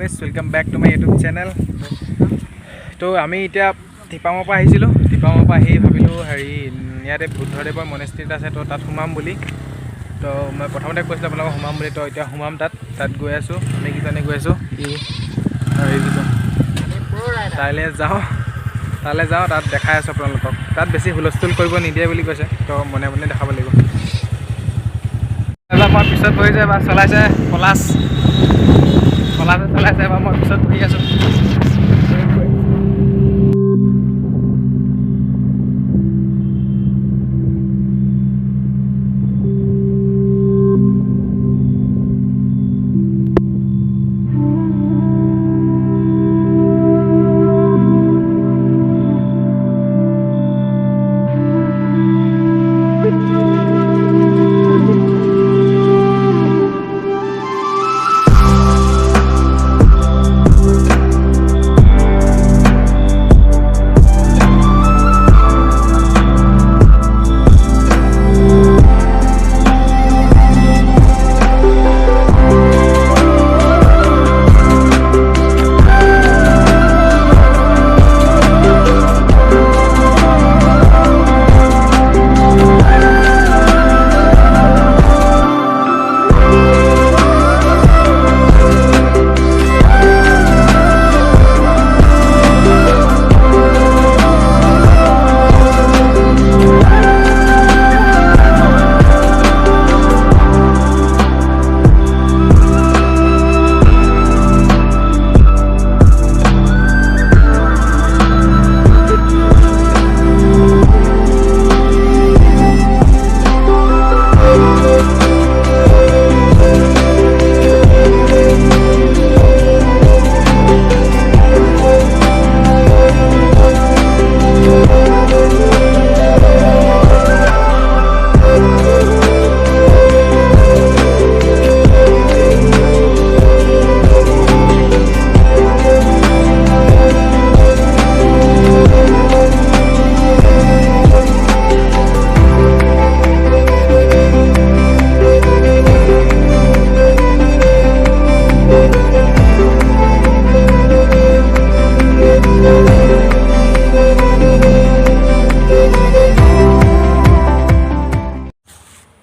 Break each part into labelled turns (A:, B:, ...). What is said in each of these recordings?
A: guys, welcome back to my YouTube channel. তো আমি এতিয়া টিপামৰ পৰা আহিছিলোঁ টিপামৰ পৰা আহি ভাবিলোঁ হেৰি ইয়াতে বুদ্ধদেৱৰ মনেষ্ট্ৰী এটা আছে তো তাত সোমাম বুলি তো মই প্ৰথমতে কৈছিলোঁ আপোনালোকক সোমাম বুলি তো এতিয়া সোমাম তাত গৈ আছোঁ আমি কিজনে গৈ আছোঁ তালৈ যাওঁ তাত দেখাই আছোঁ আপোনালোকক তাত বেছি হুলস্থুল কৰিব নিদিয়ে বুলি কৈছে তো মনে মনে দেখাব লাগিব এবাৰ মই পিছত বহি যায় বা চলাইছে পলাছ চলাইছে এবাৰ মই পিছত বহি আছোঁ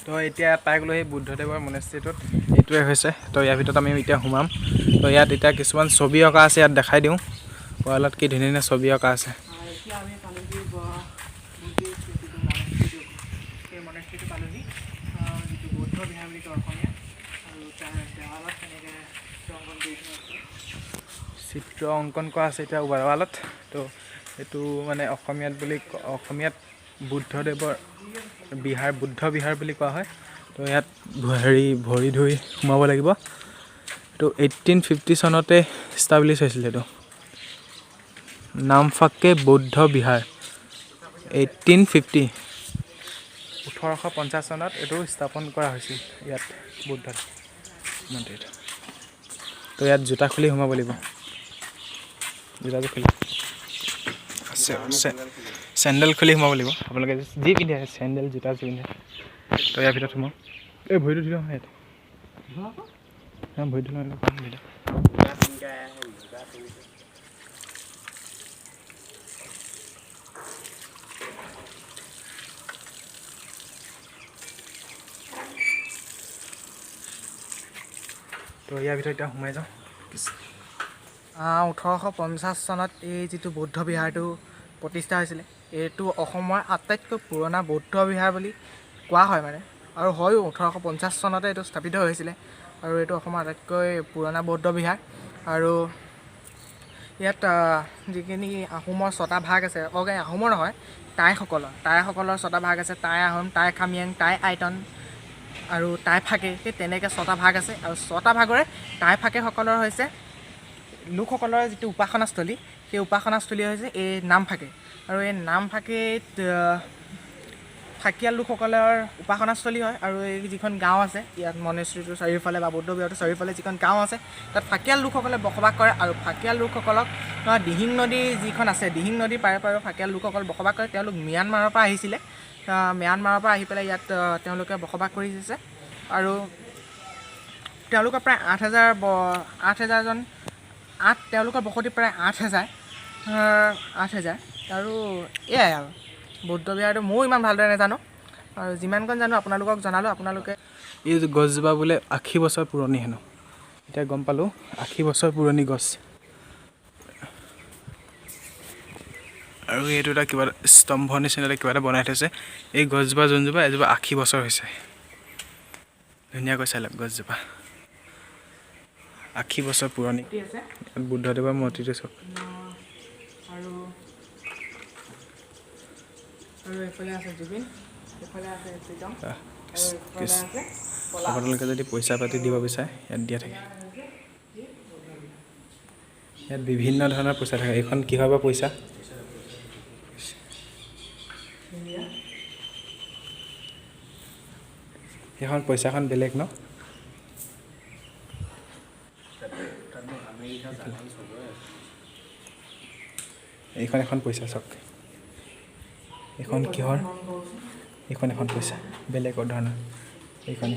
A: তো এতিয়া পাই গ'লোঁ সেই বুদ্ধদেৱৰ মনেষ্ট্ৰীটোত এইটোৱে হৈছে তো ইয়াৰ ভিতৰত আমি এতিয়া সোমাম তো ইয়াত এতিয়া কিছুমান ছবি অঁকা আছে ইয়াত দেখাই দিওঁ ৱালত কি ধুনীয়া ধুনীয়া ছবি অঁকা আছে চিত্ৰ অংকন কৰা আছে এতিয়া ৱালত তো এইটো মানে অসমীয়াত বুদ্ধদেৱৰ বুদ্ধ বিহাৰ বুলি কোৱা হয় তো ইয়াত ভৰি ধুই সোমাব লাগিব এইটো 1850 চনতে ষ্টাব্লিছ হৈছিলে এইটো নামফাকে বৌদ্ধ বিহাৰ 1850 চনত এইটো স্থাপন কৰা হৈছিল ইয়াত বুদ্ধ মন্দিৰটো তো ইয়াত জোতা খুলি সোমাব লাগিব জোতাযোৰ খুলি চেণ্ডেল খুলি সোমাব লাগিব আপোনালোকে যি পিন্ধে চেণ্ডেল জোতা যি পিন্ধে তো ইয়াৰ ভিতৰত সোমাম এই ভৰিটো ধুই লওঁ ইয়াত ভৰি ধুই লওঁ তো ইয়াৰ ভিতৰত এতিয়া সোমাই যাওঁ
B: 1850 চনত এই যিটো বৌদ্ধ বিহাৰটো প্ৰতিষ্ঠা হৈছিলে এইটো অসমৰ আটাইতকৈ পুৰণা বৌদ্ধ বিহাৰ বুলি কোৱা হয় মানে আৰু হয়ো 1850 চনতে এইটো স্থাপিত হৈছিলে আৰু এইটো অসমৰ আটাইতকৈ পুৰণা বৌদ্ধ বিহাৰ আৰু ইয়াত যিখিনি আহোমৰ 6টা ভাগ আছে আহোমৰ নহয় টাইসকলৰ 6টা ভাগ আছে টাই আহোম টাই খামিয়াং টাই আইটন আৰু টাই ফাকে সেই তেনেকৈ 6টা ভাগ আছে আৰু 6টা ভাগৰে টাই ফাকেসকলৰ হৈছে লোকসকলৰ যিটো উপাসনাস্থলী সেই উপাসনাস্থলী হৈছে এই নামফাকে আৰু এই নামফাকেত ফাকিয়া লোকসকলৰ উপাসনাস্থলী হয় আৰু এই যিখন গাঁও আছে ইয়াত মনেষ্ট্ৰীটোৰ চাৰিওফালে বা বৌদ্ধ বিহাৰটোৰ চাৰিওফালে যিখন গাঁও আছে তাত ফাকিয়া লোকসকলে বসবাস কৰে আৰু ফাকিয়া লোকসকলক দিহিং নদী যিখন আছে দিহিং নদীৰ পাৰে ফাকিয়া লোকসকল বসবাস কৰে তেওঁলোক ম্যানমাৰৰ পৰা আহিছিলে ম্যানমাৰৰ পৰা আহি পেলাই ইয়াত তেওঁলোকে বসবাস কৰি আহিছে আৰু তেওঁলোকৰ প্ৰায় 8,000জন তেওঁলোকৰ বসতি প্ৰায় 8,000 আৰু এয়াই আৰু বৌদ্ধ বিহাৰটো ময়ো ইমান ভালদৰে নাজানো আৰু যিমানকণ জানো আপোনালোকক জনালোঁ। আপোনালোকে
A: এই গছজোপা বোলে 80 বছৰ পুৰণি হেনো, এতিয়া গম পালোঁ 80 বছৰ পুৰণি গছ। আৰু এইটো এটা কিবা স্তম্ভ নিচিনাকৈ কিবা এটা বনাই থৈছে। এই গছজোপা যোনজোপা এজোপা 80 বছৰ হৈছে। ধুনীয়াকৈ চাই লওক গছজোপা 80 বছৰ পুৰণি। বুদ্ধদেৱৰ মূৰ্তিটো চাওক।
B: আৰু এইফালে আছে জুবিন, এইফালে আছে প্ৰীতম,
A: আপোনালোকে যদি পইচা পাতি দিব বিচাৰে ইয়াত দিয়া থাকে। ইয়াত বিভিন্ন ধৰণৰ পইচা থাকে। এইখন কিহৰ বা পইচা? সেইখন পইচাখন বেলেগ ন? এইখন এখন পইচা চাওক। এইখন কিহৰ? এইখন এখন পইচা বেলেগ ধৰণৰ। এইখন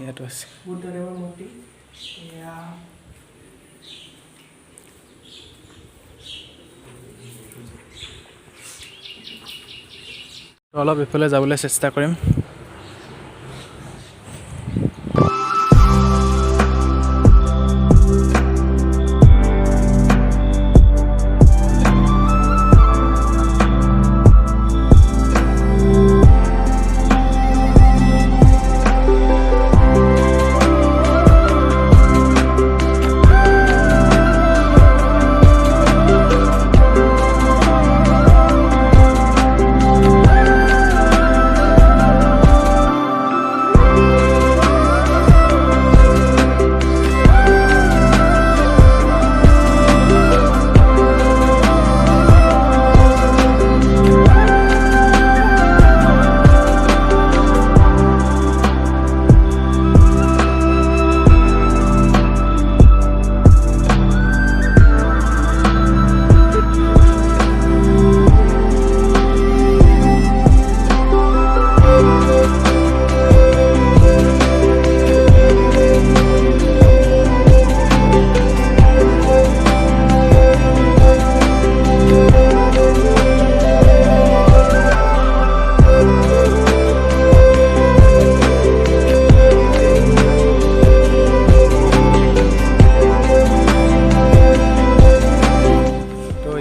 A: ইয়াতো আছে
B: বুদ্ধদেৱৰ মূৰ্তি।
A: অলপ এইফালে যাবলৈ চেষ্টা কৰিম।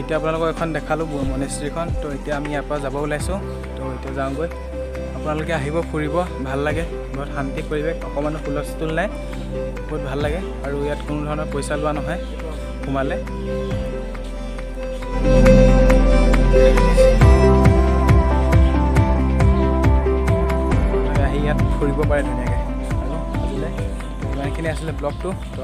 A: এতিয়া আপোনালোকক এখন দেখালোঁ মনেষ্ট্ৰীখন। তো এতিয়া আমি ইয়াৰ পৰা যাব ওলাইছোঁ। তো এতিয়া যাওঁগৈ। আপোনালোকে আহিব, ফুৰিব, ভাল লাগে। বহুত শান্তি পৰিৱেশ, অকণমানো হুলস্থুল নাই, বহুত ভাল লাগে। আৰু ইয়াত কোনো ধৰণৰ পইচা লোৱা নহয় সোমালে। আহি ইয়াত ফুৰিব পাৰে ধুনীয়াকৈ। আৰু আজিলৈ ইমানখিনি আছিলে ব্লগটো। তো